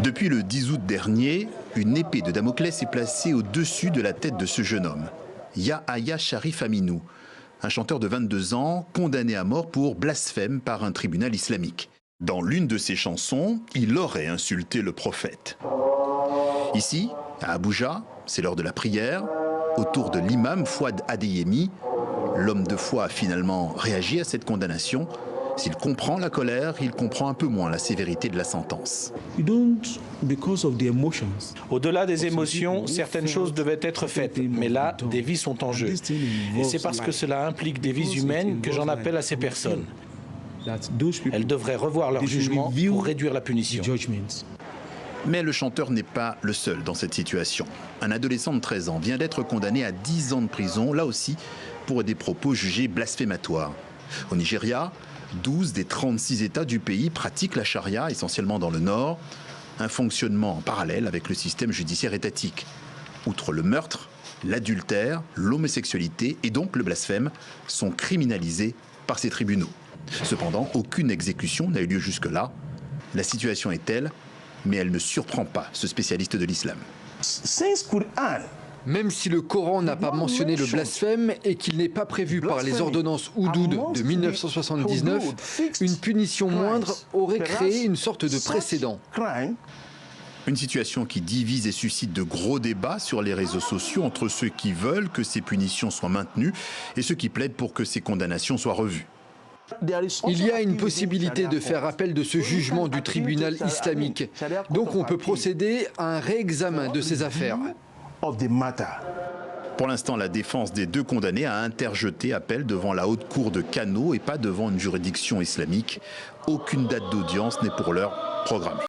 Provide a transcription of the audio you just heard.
Depuis le 10 août dernier, une épée de Damoclès est placée au-dessus de la tête de ce jeune homme, Yahaya Sharif Aminou, un chanteur de 22 ans condamné à mort pour blasphème par un tribunal islamique. Dans l'une de ses chansons, il aurait insulté le prophète. Ici, à Abuja, c'est l'heure de la prière. Autour de l'imam Fouad Adeyemi, l'homme de foi a finalement réagi à cette condamnation. S'il comprend la colère, il comprend un peu moins la sévérité de la sentence. Au-delà des émotions, certaines choses devaient être faites, mais là, des vies sont en jeu. Et c'est parce que cela implique des vies humaines que j'en appelle à ces personnes. Elles devraient revoir leur jugement pour réduire la punition. Mais le chanteur n'est pas le seul dans cette situation. Un adolescent de 13 ans vient d'être condamné à 10 ans de prison, là aussi, pour des propos jugés blasphématoires. Au Nigeria, 12 des 36 États du pays pratiquent la charia, essentiellement dans le nord, un fonctionnement en parallèle avec le système judiciaire étatique. Outre le meurtre, l'adultère, l'homosexualité et donc le blasphème sont criminalisés par ces tribunaux. Cependant, aucune exécution n'a eu lieu jusque-là. La situation est telle, mais elle ne surprend pas ce spécialiste de l'islam. Même si le Coran n'a pas mentionné le blasphème et qu'il n'est pas prévu par les ordonnances Houdoud de 1979, une punition moindre aurait créé une sorte de précédent. Une situation qui divise et suscite de gros débats sur les réseaux sociaux entre ceux qui veulent que ces punitions soient maintenues et ceux qui plaident pour que ces condamnations soient revues. Il y a une possibilité de faire appel de ce jugement du tribunal islamique. Donc on peut procéder à un réexamen de ces affaires. Pour l'instant, la défense des deux condamnés a interjeté appel devant la haute cour de Kano et pas devant une juridiction islamique. Aucune date d'audience n'est pour l'heure programmée.